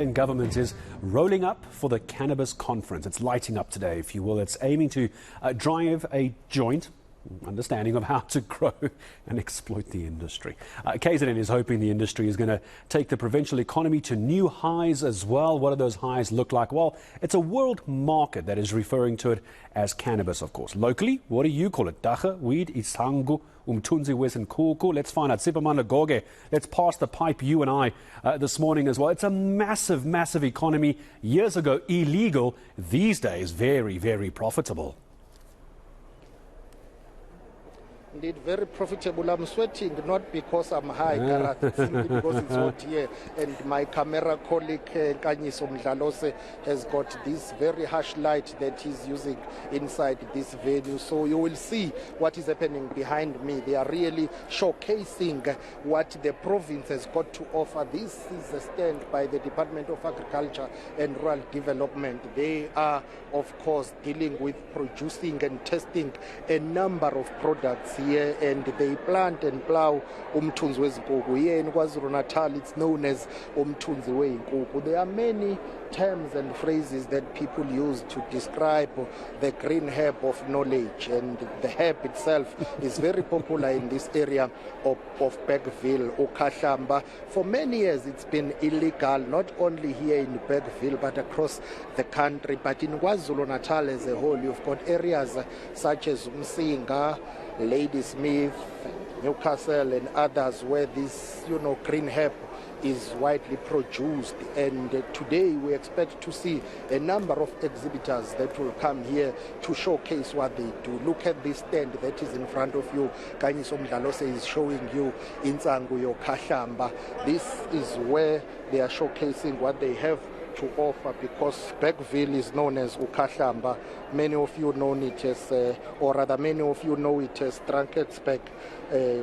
KZN Government is rolling up for the Cannabis Conference. It's lighting up today, if you will. It's aiming to drive a joint understanding of how to grow and exploit the industry. KZN is hoping the industry is going to take the provincial economy to new highs as well. What do those highs look like? Well, it's a world market that is referring to it as cannabis, of course. Locally, what do you call it? Dacha, weed, isangu, umthunzi wezinkuku. Let's find out. Siphamandla Goge, let's pass the pipe, you and I, this morning as well. It's a massive, massive economy. Years ago, illegal. These days, very, very profitable. Indeed, very profitable. I'm sweating not because I'm high, Gareth, simply because it's hot here. And my camera colleague, Siphamandla Goge, has got this very harsh light that he's using inside this venue. So you will see what is happening behind me. They are really showcasing what the province has got to offer. This is a stand by the Department of Agriculture and Rural Development. They are, of course, dealing with producing and testing a number of products here, and they plant and plow umthunzi wezinkuku. Here in KwaZulu-Natal, it's known as umthunzi wezinkuku. There are many terms and phrases that people use to describe the green herb of knowledge, and the herb itself is very popular in this area of Bergville, Okahlamba. For many years it's been illegal, not only here in Bergville but across the country. But in KwaZulu-Natal as a whole, you've got areas such as Umsinga, Ladysmith, Newcastle and others where this, green herb is widely produced. And today we expect to see a number of exhibitors that will come here to showcase what they do. Look at this stand that is in front of you. Siphamandla Goge is showing you eNCA Kahlamba. This is where they are showcasing what they have to offer, because Bergville is known as Ukahlamba. Many of you know it as, or rather many of you know it as Drakensberg,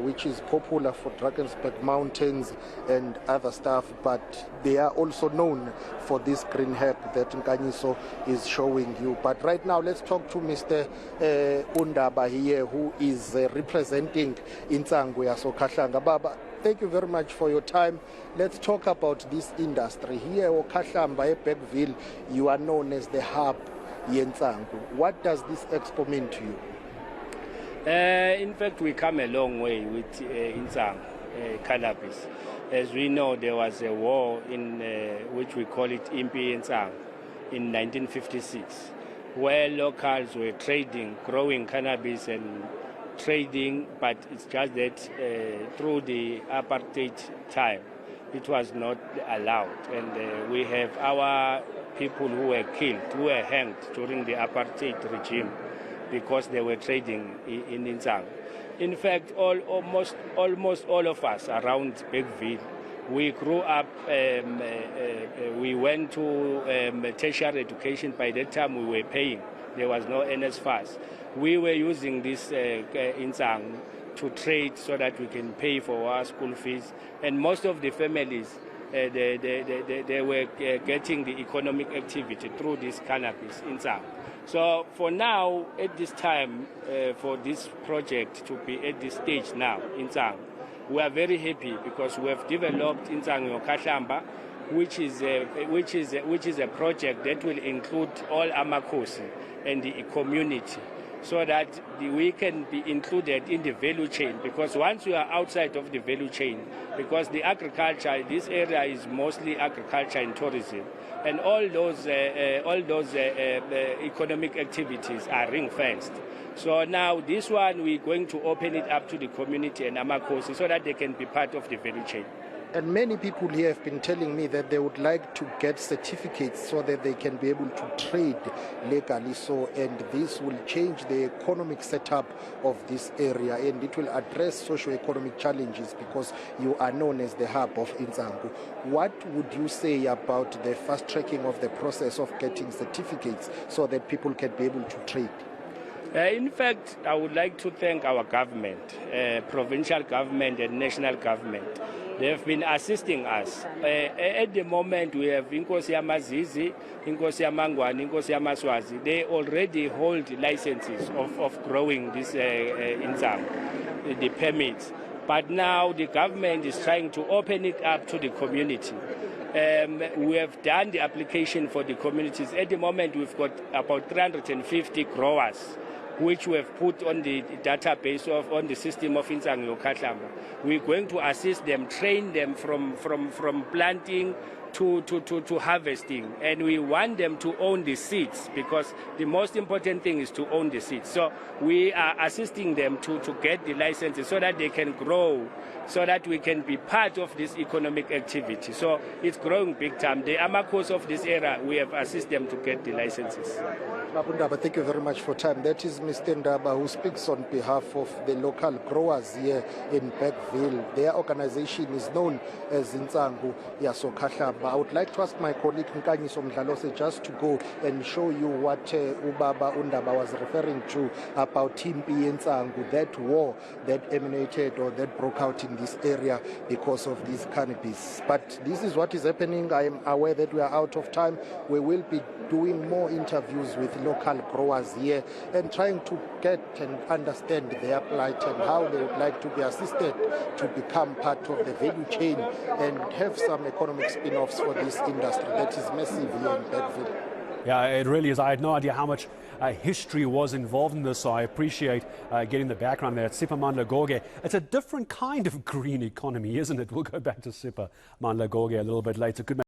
which is popular for Drakensberg Mountains and other stuff, but they are also known for this green herb that Nkanyiso is showing you. But right now, let's talk to Mr. Undaba here, who is representing eNCA Kahlanga. Baba, thank you very much for your time. Let's talk about this industry. Here, Okahlamba, Bergville, you are known as the hub, eNCA. What does this expo mean to you? In fact, we come a long way with eNCA cannabis. As we know, there was a war in which we call it eNCA in 1956, where locals were trading, growing cannabis and trading, but it's just that through the apartheid time, it was not allowed. And we have our people who were killed, who were hanged during the apartheid regime because they were trading in eNCA. In fact, almost all of us around Bergville, we grew up, we went to tertiary education. By that time we were paying. There was no NSFAS. We were using this eNCA to trade so that we can pay for our school fees. And most of the families, they were getting the economic activity through this cannabis eNCA. So for now, at this time, for this project to be at this stage now, eNCA, we are very happy because we have developed eNCA Kahlamba, which is a project that will include all Amakosi and the community, so that we can be included in the value chain. Because once you are outside of the value chain, because the agriculture, this area is mostly agriculture and tourism, and all those economic activities are ring-fenced. So now this one, we're going to open it up to the community and Amakosi so that they can be part of the value chain. And many people here have been telling me that they would like to get certificates so that they can be able to trade legally. So, and this will change the economic setup of this area, and it will address socio-economic challenges because you are known as the hub of eNCA. What would you say about the fast tracking of the process of getting certificates so that people can be able to trade? In fact, I would like to thank our government, provincial government and national government. They have been assisting us. At the moment, we have eNCA Mazizi, eNCA Mangwani, eNCA Maswazi. They already hold licenses of growing this eNCA, the permits. But now the government is trying to open it up to the community. We have done the application for the communities. At the moment, we've got about 350 growers which we have put on the database on the system of eNCA Katlamba. We're going to assist them, train them from planting to harvesting, and we want them to own the seeds, because the most important thing is to own the seeds. So we are assisting them to get the licenses so that they can grow, so that we can be part of this economic activity. So it's growing big time. The Amakos of this era, we have assisted them to get the licenses. Ndaba, thank you very much for time. That is Mr. Ndaba, who speaks on behalf of the local growers here in Bergville. Their organization is known as eNCA Katlamba. I would like to ask my colleague Nkanyiso Mdlalose just to go and show you what Ubaba Undaba was referring to about Timpi eNCA, that war that emanated or that broke out in this area because of this cannabis. But this is what is happening. I am aware that we are out of time. We will be doing more interviews with local growers here and trying to get and understand their plight and how they would like to be assisted to become part of the value chain and have some economic spin-offs for this industry that is massive here in Bergville. Yeah, it really is. I had no idea how much history was involved in this, so I appreciate getting the background there. It's Siphamandla Goge. It's a different kind of green economy, isn't it? We'll go back to Siphamandla Goge a little bit later. Good